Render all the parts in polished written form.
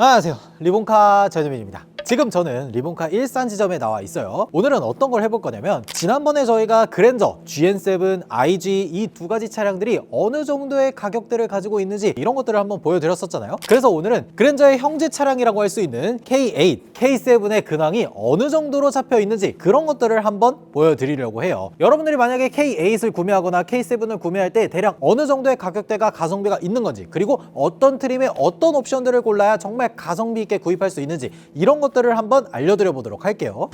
안녕하세요, 리본카 전유민입니다. 지금 저는 리본카 일산 지점에 나와 있어요. 오늘은 어떤 걸 해볼 거냐면, 지난번에 저희가 그랜저, GN7, IG 이 두 가지 차량들이 어느 정도의 가격대를 가지고 있는지 이런 것들을 한번 보여드렸었잖아요. 그래서 오늘은 그랜저의 형제 차량이라고 할 수 있는 K8, K7의 근황이 어느 정도로 잡혀 있는지 그런 것들을 한번 보여드리려고 해요. 여러분들이 만약에 K8을 구매하거나 K7을 구매할 때 대략 어느 정도의 가격대가 가성비가 있는 건지, 그리고 어떤 트림의 어떤 옵션들을 골라야 정말 가성비 있게 구입할 수 있는지 이런 것들을 한번 알려드려 보도록 할게요.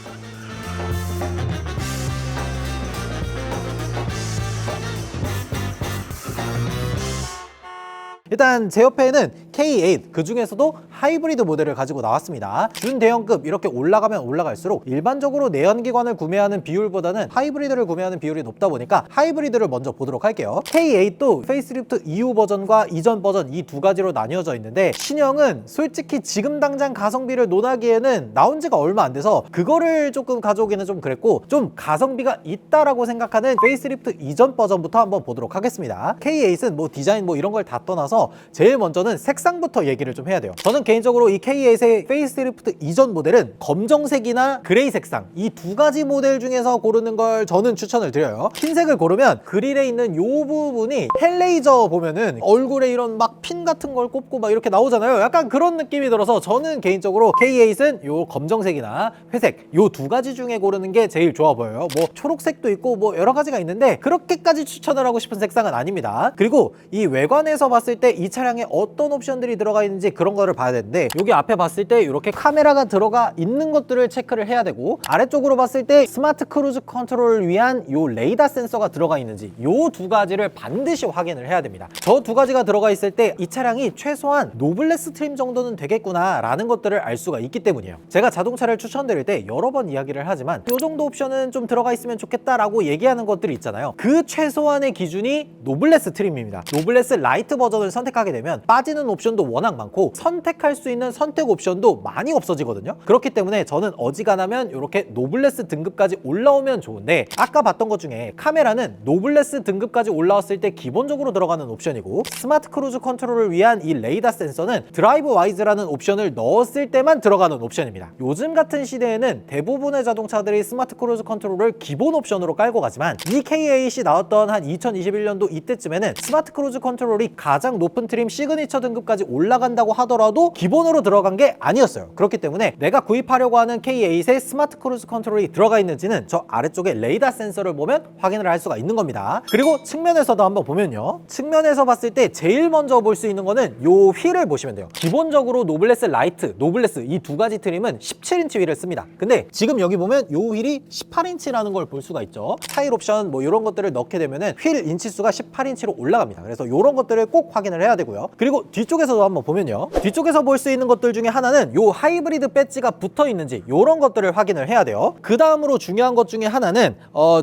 일단 제 옆에는 K8, 그 중에서도 하이브리드 모델을 가지고 나왔습니다. 준대형급 이렇게 올라가면 올라갈수록 일반적으로 내연기관을 구매하는 비율보다는 하이브리드를 구매하는 비율이 높다 보니까 하이브리드를 먼저 보도록 할게요. K8도 페이스리프트 이후 버전과 이전 버전 이 두 가지로 나뉘어져 있는데, 신형은 솔직히 지금 당장 가성비를 논하기에는 나온 지가 얼마 안 돼서 그거를 조금 가져오기는 좀 그랬고, 좀 가성비가 있다라고 생각하는 페이스리프트 이전 버전부터 한번 보도록 하겠습니다. K8은 뭐 디자인 뭐 이런 걸 다 떠나서 제일 먼저는 색상부터 얘기를 좀 해야 돼요. 저는 개인적으로 이 K8의 페이스리프트 이전 모델은 검정색이나 그레이 색상 이 두 가지 모델 중에서 고르는 걸 저는 추천을 드려요. 흰색을 고르면 그릴에 있는 요 부분이 헬레이저 보면은 얼굴에 이런 막 핀 같은 걸 꼽고 막 이렇게 나오잖아요. 약간 그런 느낌이 들어서 저는 개인적으로 K8은 요 검정색이나 회색 요 두 가지 중에 고르는 게 제일 좋아 보여요. 뭐 초록색도 있고 뭐 여러 가지가 있는데 그렇게까지 추천을 하고 싶은 색상은 아닙니다. 그리고 이 외관에서 봤을 때 이 차량에 어떤 옵션들이 들어가 있는지 그런 거를 봐야 되는데, 여기 앞에 봤을 때 이렇게 카메라가 들어가 있는 것들을 체크를 해야 되고, 아래쪽으로 봤을 때 스마트 크루즈 컨트롤을 위한 요 레이더 센서가 들어가 있는지 요 두 가지를 반드시 확인을 해야 됩니다. 저 두 가지가 들어가 있을 때 이 차량이 최소한 노블레스 트림 정도는 되겠구나 라는 것들을 알 수가 있기 때문이에요. 제가 자동차를 추천드릴 때 여러 번 이야기를 하지만 요 정도 옵션은 좀 들어가 있으면 좋겠다 라고 얘기하는 것들이 있잖아요. 그 최소한의 기준이 노블레스 트림입니다. 노블레스 라이트 버전을 선택하게 되면 빠지는 옵션도 워낙 많고 선택할 수 있는 선택 옵션도 많이 없어지거든요. 그렇기 때문에 저는 어지간하면 이렇게 노블레스 등급까지 올라오면 좋은데, 아까 봤던 것 중에 카메라는 노블레스 등급까지 올라왔을 때 기본적으로 들어가는 옵션이고, 스마트 크루즈 컨트롤을 위한 이 레이더 센서는 드라이브 와이즈라는 옵션을 넣었을 때만 들어가는 옵션입니다. 요즘 같은 시대에는 대부분의 자동차들이 스마트 크루즈 컨트롤을 기본 옵션으로 깔고 가지만, 이 K8이 나왔던 한 2021년도 이때쯤에는 스마트 크루즈 컨트롤이 가장 높은 트림 시그니처 등급까지 올라간다고 하더라도 기본으로 들어간 게 아니었어요. 그렇기 때문에 내가 구입하려고 하는 K8에 스마트 크루즈 컨트롤이 들어가 있는지는 저 아래쪽에 레이더 센서를 보면 확인을 할 수가 있는 겁니다. 그리고 측면에서도 한번 보면요, 측면에서 봤을 때 제일 먼저 볼 수 있는 거는 요 휠을 보시면 돼요. 기본적으로 노블레스 라이트, 노블레스 이 두 가지 트림은 17인치 휠을 씁니다. 근데 지금 여기 보면 요 휠이 18인치라는 걸 볼 수가 있죠. 타일 옵션 뭐 이런 것들을 넣게 되면은 휠 인치수가 18인치로 올라갑니다. 그래서 이런 것들을 꼭 확인을 해야 되고요. 그리고 뒤쪽에서도 한번 보면요, 뒤쪽에서 볼 수 있는 것들 중에 하나는 요 하이브리드 배지가 붙어 있는지 이런 것들을 확인을 해야 돼요. 그 다음으로 중요한 것 중에 하나는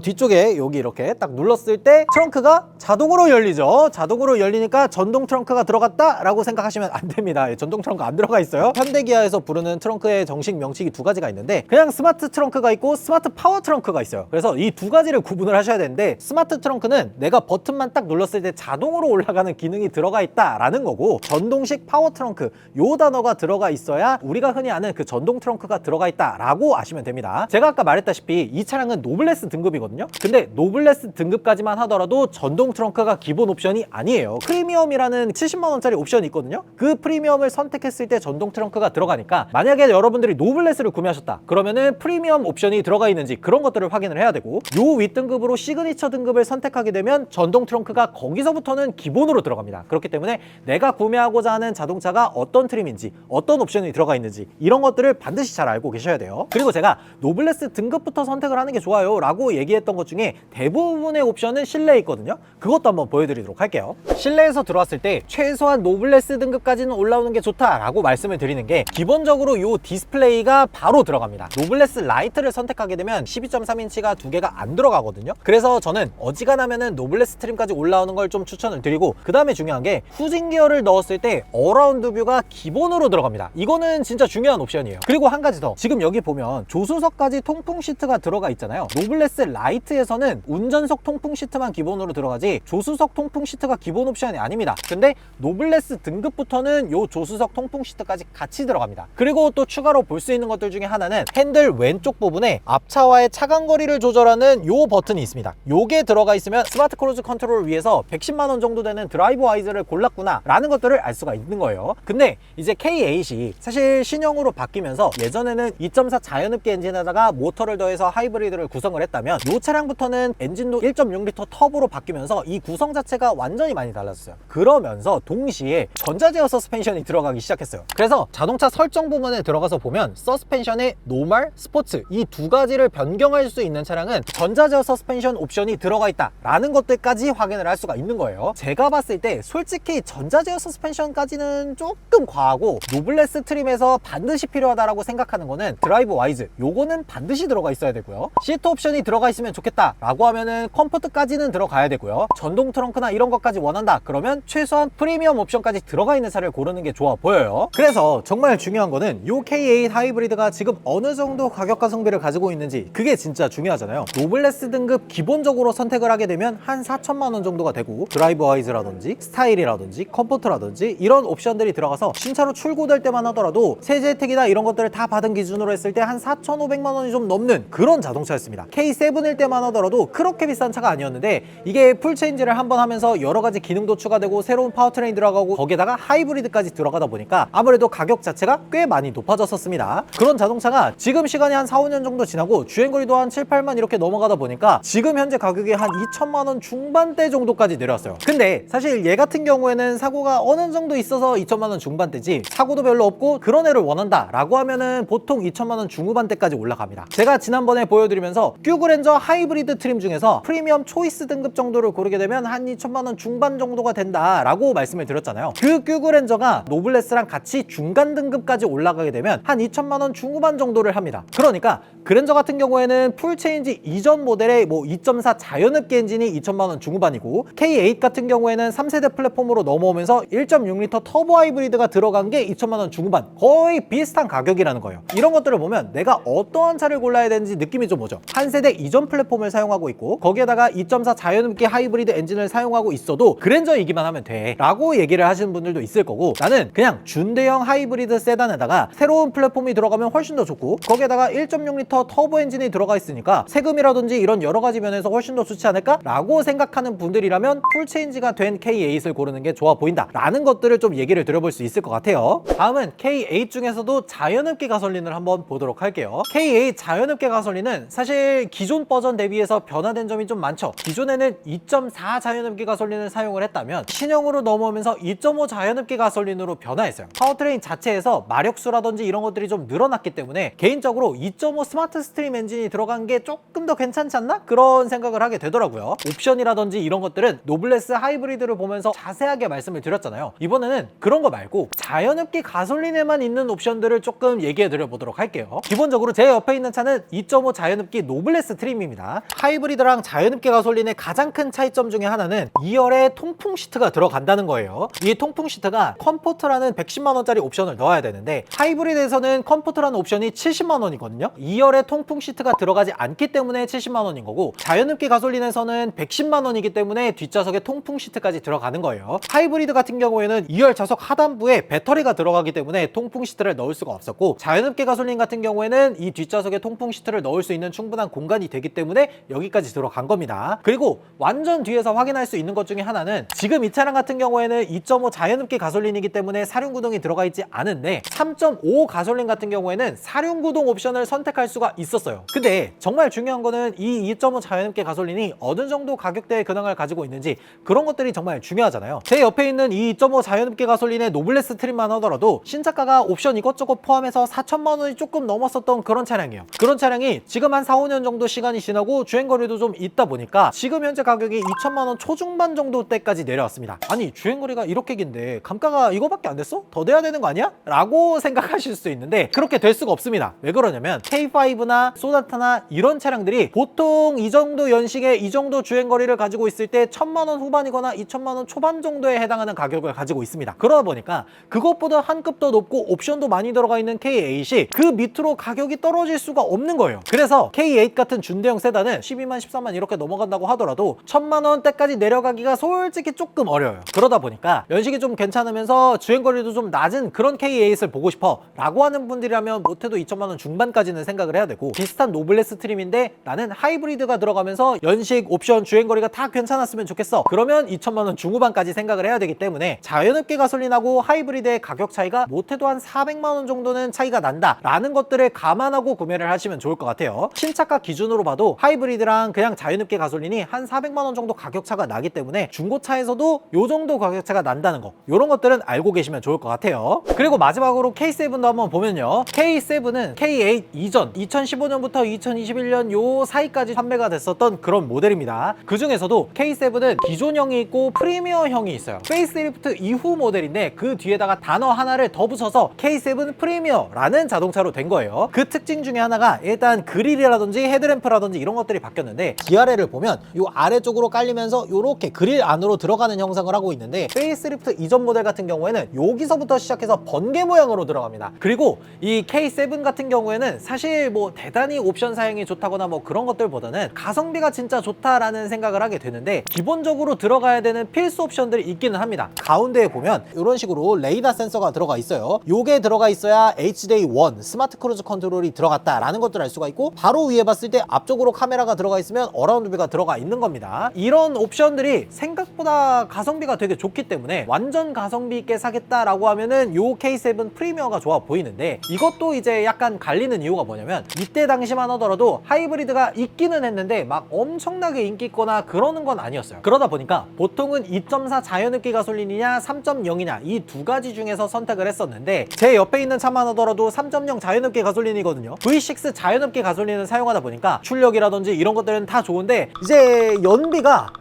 뒤쪽에 여기 이렇게 딱 눌렀을 때 트렁크가 자동으로 열리죠. 자동으로 열리니까 전동 트렁크가 들어갔다 라고 생각하시면 안 됩니다. 전동 트렁크 안 들어가 있어요. 현대기아에서 부르는 트렁크의 정식 명칭이 두 가지가 있는데, 그냥 스마트 트렁크가 있고 스마트 파워 트렁크가 있어요. 그래서 이 두 가지를 구분을 하셔야 되는데, 스마트 트렁크는 내가 버튼만 딱 눌렀을 때 자동으로 올라가는 기능이 들어가 있다라는 거고, 전동식 파워 트렁크 요 단어가 들어가 있어야 우리가 흔히 아는 그 전동 트렁크가 들어가 있다라고 아시면 됩니다. 제가 아까 말했다시피 이 차량은 노블레스 등급이거든요. 근데 노블레스 등급까지만 하더라도 전동 트렁크가 기본 옵션이 아니에요. 프리미엄이라는 70만 원짜리 옵션이 있거든요. 그 프리미엄을 선택했을 때 전동 트렁크가 들어가니까, 만약에 여러분들이 노블레스를 구매하셨다 그러면은 프리미엄 옵션이 들어가 있는지 그런 것들을 확인을 해야 되고, 요 윗등급으로 시그니처 등급을 선택하게 되면 전동 트렁크가 거기서부터는 기본으로 들어갑니다. 그렇기 때문에 내가 구매하고자 하는 자동차가 어떤 트림인지 어떤 옵션이 들어가 있는지 이런 것들을 반드시 잘 알고 계셔야 돼요. 그리고 제가 노블레스 등급부터 선택을 하는 게 좋아요 라고 얘기했던 것 중에 대부분의 옵션은 실내에 있거든요. 그것도 한번 보여드리도록 할게요. 실내에서 들어왔을 때 최소한 노블레스 등급까지는 올라오는 게 좋다라고 말씀을 드리는 게, 기본적으로 요 디스플레이가 바로 들어갑니다. 노블레스 라이트를 선택하게 되면 12.3인치가 두 개가 안 들어가거든요. 그래서 저는 어지간하면은 노블레스 트림까지 올라오는 걸 좀 추천을 드리고, 그 다음에 중요한 게 후진 기어를 넣었을 때 때 어라운드 뷰가 기본으로 들어갑니다. 이거는 진짜 중요한 옵션이에요. 그리고 한 가지 더, 지금 여기 보면 조수석까지 통풍 시트가 들어가 있잖아요. 노블레스 라이트에서는 운전석 통풍 시트만 기본으로 들어가지 조수석 통풍 시트가 기본 옵션이 아닙니다. 근데 노블레스 등급부터는 요 조수석 통풍 시트까지 같이 들어갑니다. 그리고 또 추가로 볼 수 있는 것들 중에 하나는 핸들 왼쪽 부분에 앞차와의 차간 거리를 조절하는 요 버튼이 있습니다. 요게 들어가 있으면 스마트 크루즈 컨트롤을 위해서 110만 원 정도 되는 드라이브 와이즈를 골랐구나 라는 것들을 알 수가 있는 거예요. 근데 이제 K8이 사실 신형으로 바뀌면서 예전에는 2.4 자연흡기 엔진에다가 모터를 더해서 하이브리드를 구성을 했다면 이 차량부터는 엔진도 1.6L 터보로 바뀌면서 이 구성 자체가 완전히 많이 달라졌어요. 그러면서 동시에 전자제어 서스펜션이 들어가기 시작했어요. 그래서 자동차 설정 부분에 들어가서 보면 서스펜션의 노멀, 스포츠 이 두 가지를 변경할 수 있는 차량은 전자제어 서스펜션 옵션이 들어가 있다 라는 것들까지 확인을 할 수가 있는 거예요. 제가 봤을 때 솔직히 전자제어 서스펜션까지는 조금 과하고, 노블레스 트림에서 반드시 필요하다라고 생각하는 거는 드라이브 와이즈, 요거는 반드시 들어가 있어야 되고요. 시트 옵션이 들어가 있으면 좋겠다 라고 하면은 컴포트까지는 들어가야 되고요. 전동 트렁크나 이런 것까지 원한다 그러면 최소한 프리미엄 옵션까지 들어가 있는 차를 고르는 게 좋아 보여요. 그래서 정말 중요한 거는 요 K8 하이브리드가 지금 어느 정도 가격과 성비를 가지고 있는지, 그게 진짜 중요하잖아요. 노블레스 등급 기본적으로 선택을 하게 되면 한 4천만 원 정도가 되고, 드라이브 와이즈라든지 스타일이라든지 컴포트라든지 이런 옵션들이 들어가서 신차로 출고될 때만 하더라도 세제 혜택이나 이런 것들을 다 받은 기준으로 했을 때 한 4,500만 원이 좀 넘는 그런 자동차였습니다. K7일 때만 하더라도 그렇게 비싼 차가 아니었는데, 이게 풀 체인지를 한번 하면서 여러 가지 기능도 추가되고 새로운 파워트레인 들어가고 거기에다가 하이브리드까지 들어가다 보니까 아무래도 가격 자체가 꽤 많이 높아졌었습니다. 그런 자동차가 지금 시간이 한 4, 5년 정도 지나고 주행거리도 한 7, 8만 이렇게 넘어가다 보니까 지금 현재 가격이 한 2천만 원 중반대 정도까지 내려왔어요. 근데 사실 얘 같은 경우에는 사고가 어느 정도 있어서 2천만 원 중반대지, 사고도 별로 없고 그런 애를 원한다 라고 하면은 보통 2천만 원 중후반대까지 올라갑니다. 제가 지난번에 보여드리면서 큐그랜저 하이브리드 트림 중에서 프리미엄 초이스 등급 정도를 고르게 되면 한 2천만 원 중반 정도가 된다 라고 말씀을 드렸잖아요. 그 큐그랜저가 노블레스랑 같이 중간 등급까지 올라가게 되면 한 2천만 원 중후반 정도를 합니다. 그러니까 그랜저 같은 경우에는 풀 체인지 이전 모델의 2.4 자연흡기 엔진이 2천만 원 중후반이고, K8 같은 경우에는 3세대 플랫폼으로 넘어오면서 1.6L 터보 하이브리드가 들어간 게 2천만 원 중후반, 거의 비슷한 가격이라는 거예요. 이런 것들을 보면 내가 어떠한 차를 골라야 되는지 느낌이 좀 오죠. 한 세대 이전 플랫폼을 사용하고 있고 거기에다가 2.4 자연흡기 하이브리드 엔진을 사용하고 있어도 그랜저이기만 하면 돼 라고 얘기를 하시는 분들도 있을 거고, 나는 그냥 준대형 하이브리드 세단에다가 새로운 플랫폼이 들어가면 훨씬 더 좋고 거기에다가 1.6L 터보 엔진이 들어가 있으니까 세금이라든지 이런 여러 가지 면에서 훨씬 더 좋지 않을까 라고 생각하는 분들이라면 풀 체인지가 된 K8을 고르는 게 좋아 보인다 라는 것들을 좀 얘기를 드려볼 수 있을 것 같아요. 다음은 K8 중에서도 자연흡기 가솔린을 한번 보도록 할게요. K8 자연흡기 가솔린은 사실 기존 버전 대비해서 변화된 점이 좀 많죠. 기존에는 2.4 자연흡기 가솔린을 사용을 했다면 신형으로 넘어오면서 2.5 자연흡기 가솔린으로 변화했어요. 파워트레인 자체에서 마력수라든지 이런 것들이 좀 늘어났기 때문에 개인적으로 2.5 스마트 스트림 엔진이 들어간 게 조금 더 괜찮지 않나? 그런 생각을 하게 되더라고요. 옵션이라든지 이런 것들은 노블레스 하이브리드를 보면서 자세하게 말씀을 드렸잖아요. 이번에는 그런 거 말고 자연흡기 가솔린에만 있는 옵션들을 조금 얘기해 드려 보도록 할게요. 기본적으로 제 옆에 있는 차는 2.5 자연흡기 노블레스 트림입니다. 하이브리드랑 자연흡기 가솔린의 가장 큰 차이점 중에 하나는 2열에 통풍 시트가 들어간다는 거예요. 이 통풍 시트가 컴포트라는 110만 원짜리 옵션을 넣어야 되는데 하이브리드에서는 컴포트라는 옵션이 70만 원이거든요. 2열에 통풍 시트가 들어가지 않기 때문에 70만 원인 거고, 자연흡기 가솔린에서는 110만 원이기 때문에 뒷좌석에 통풍 시트까지 들어가는 거예요. 하이브리드 같은 경우에는 2열 좌석 하단부에 배터리가 들어가기 때문에 통풍 시트를 넣을 수가 없었고, 자연흡기 가솔린 같은 경우에는 이 뒷좌석에 통풍 시트를 넣을 수 있는 충분한 공간이 되기 때문에 여기까지 들어간 겁니다. 그리고 완전 뒤에서 확인할 수 있는 것 중에 하나는, 지금 이 차량 같은 경우에는 2.5 자연흡기 가솔린이기 때문에 사륜구동이 들어가 있지 않은데 3.5 가솔린 같은 경우에는 사륜구동 옵션을 선택할 수가 있었어요. 근데 정말 중요한 거는 이 2.5 자연흡기 가솔린이 어느 정도 가격대의 근황을 가지고 있는지, 그런 것들이 정말 중요하잖아요. 제 옆에 있는 이 2.5 자연흡기 가솔린의 노블레스 트림만 하더라도 신차가가 옵션 이것저것 포함해서 4천만 원이 조금 넘었었던 그런 차량이에요. 그런 차량이 지금 한 4, 5년 정도 시간이 지나고 주행거리도 좀 있다 보니까 지금 현재 가격이 2천만 원 초중반 정도 대까지 내려왔습니다. 아니 주행거리가 이렇게 긴데 감가가 이거밖에 안 됐어? 더 돼야 되는 거 아니야? 라고 생각하실 수 있는데 그렇게 될 수가 없습니다. 왜 그러냐면 K5나 소나타나 이런 차량들이 보통 이 정도 연식에 이 정도 주행거리를 가지고 있을 때 1,000만 원 후반이거나 2천만 원 초반 정도에 해당하는 가격을 가지고 가지고 있습니다. 그러다 보니까 그것보다 한 급 더 높고 옵션도 많이 들어가 있는 K8이 그 밑으로 가격이 떨어질 수가 없는 거예요. 그래서 K8 같은 준대형 세단은 12만 13만 이렇게 넘어간다고 하더라도 1000만 원대까지 내려가기가 솔직히 조금 어려워요. 그러다 보니까 연식이 좀 괜찮으면서 주행거리도 좀 낮은 그런 K8을 보고 싶어 라고 하는 분들이라면 못해도 2천만 원 중반까지는 생각을 해야 되고, 비슷한 노블레스 트림인데 나는 하이브리드가 들어가면서 연식, 옵션, 주행거리가 다 괜찮았으면 좋겠어, 그러면 2천만 원 중후반까지 생각을 해야 되기 때문에 자연흡기 가솔린하고 하이브리드의 가격 차이가 못해도 한 400만 원 정도는 차이가 난다 라는 것들을 감안하고 구매를 하시면 좋을 것 같아요. 신차가 기준으로 봐도 하이브리드랑 그냥 자연흡기 가솔린이 한 400만 원 정도 가격 차가 나기 때문에 중고차에서도 요 정도 가격 차가 난다는 거, 요런 것들은 알고 계시면 좋을 것 같아요. 그리고 마지막으로 K7도 한번 보면요, K7은 K8 이전 2015년부터 2021년 요 사이까지 판매가 됐었던 그런 모델입니다. 그 중에서도 K7은 기존형이 있고 프리미어형이 있어요. 페이스리프트 이후 모델인데 그 뒤에다가 단어 하나를 더 붙여서 K7 프리미어라는 자동차로 된 거예요. 그 특징 중에 하나가 일단 그릴이라든지 헤드램프라든지 이런 것들이 바뀌었는데, 기아래를 보면 요 아래쪽으로 깔리면서 요렇게 그릴 안으로 들어가는 형상을 하고 있는데, 페이스리프트 이전 모델 같은 경우에는 여기서부터 시작해서 번개 모양으로 들어갑니다. 그리고 이 K7 같은 경우에는 사실 뭐 대단히 옵션 사양이 좋다거나 뭐 그런 것들보다는 가성비가 진짜 좋다라는 생각을 하게 되는데, 기본적으로 들어가야 되는 필수 옵션들이 있기는 합니다. 가운데에 보면 이런 식으로 레이더 센서가 들어가 있어요. 요게 들어가 있어야 HDA1 스마트 크루즈 컨트롤이 들어갔다라는 것들을 알 수가 있고, 바로 위에 봤을 때 앞쪽으로 카메라가 들어가 있으면 어라운드 뷰가 들어가 있는 겁니다. 이런 옵션들이 생각보다 가성비가 되게 좋기 때문에 완전 가성비 있게 사겠다라고 하면은 요 K7 프리미어가 좋아 보이는데, 이것도 이제 약간 갈리는 이유가 뭐냐면, 이때 당시만 하더라도 하이브리드가 있기는 했는데 막 엄청나게 인기 있거나 그러는 건 아니었어요. 그러다 보니까 보통은 2.4 자연흡기 가솔린이냐 3.0이냐 이 두 가지 중에서 선택을 했었는데, 제 옆에 있는 차만 하더라도 3.0 자연흡기 가솔린이거든요. V6 자연흡기 가솔린을 사용하다 보니까 출력이라든지 이런 것들은 다 좋은데, 이제 연비가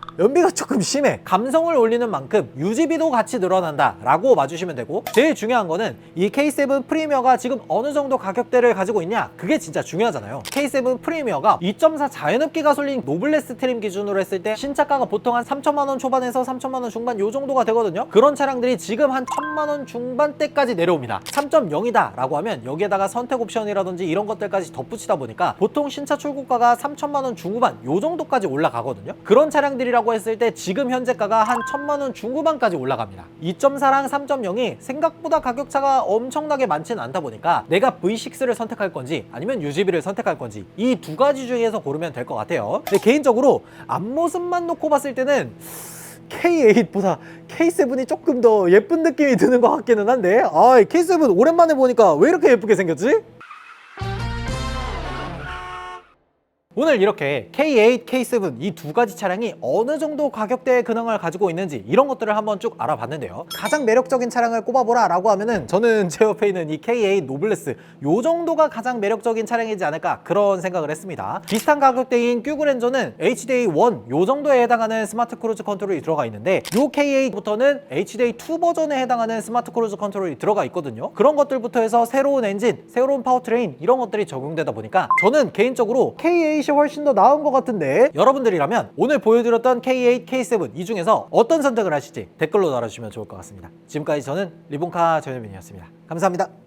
조금 심해. 감성을 올리는 만큼 유지비도 같이 늘어난다 라고 봐주시면 되고, 제일 중요한 거는 이 K7 프리미어가 지금 어느 정도 가격대를 가지고 있냐, 그게 진짜 중요하잖아요. K7 프리미어가 2.4 자연흡기 가솔린 노블레스 트림 기준으로 했을 때 신차가가 보통 한 3천만 원 초반에서 3천만 원 중반 요 정도가 되거든요. 그런 차량들이 지금 한 1,000만 원 중반대까지 내려옵니다. 3.0이다 라고 하면 여기에다가 선택 옵션이라든지 이런 것들까지 덧붙이다 보니까 보통 신차 출고가가 3천만 원 중후반 요 정도까지 올라가거든요. 그런 차량들이라고 했을 때 지금 현재가가 한 1,000만 원 중후반까지 올라갑니다. 2.4랑 3.0이 생각보다 가격차가 엄청나게 많지는 않다 보니까 내가 V6를 선택할 건지 아니면 UGB를 선택할 건지 이 두 가지 중에서 고르면 될 것 같아요. 근데 개인적으로 앞모습만 놓고 봤을 때는 K8보다 K7이 조금 더 예쁜 느낌이 드는 것 같기는 한데, K7 오랜만에 보니까 왜 이렇게 예쁘게 생겼지? 오늘 이렇게 K8, K7 이 두 가지 차량이 어느 정도 가격대의 근황을 가지고 있는지 이런 것들을 한번 쭉 알아봤는데요. 가장 매력적인 차량을 꼽아보라 라고 하면은 저는 제 옆에 있는 이 K8 노블레스 요 정도가 가장 매력적인 차량이지 않을까 그런 생각을 했습니다. 비슷한 가격대인 큐그랜저는 HDA1 요 정도에 해당하는 스마트 크루즈 컨트롤이 들어가 있는데, 요 K8부터는 HDA2 버전에 해당하는 스마트 크루즈 컨트롤이 들어가 있거든요. 그런 것들부터 해서 새로운 엔진, 새로운 파워트레인 이런 것들이 적용되다 보니까 저는 개인적으로 K8이 훨씬 더 나은 것 같은데, 여러분들이라면 오늘 보여드렸던 K8, K7 이 중에서 어떤 선택을 하실지 댓글로 달아주시면 좋을 것 같습니다. 지금까지 저는 리본카 전현민이었습니다. 감사합니다.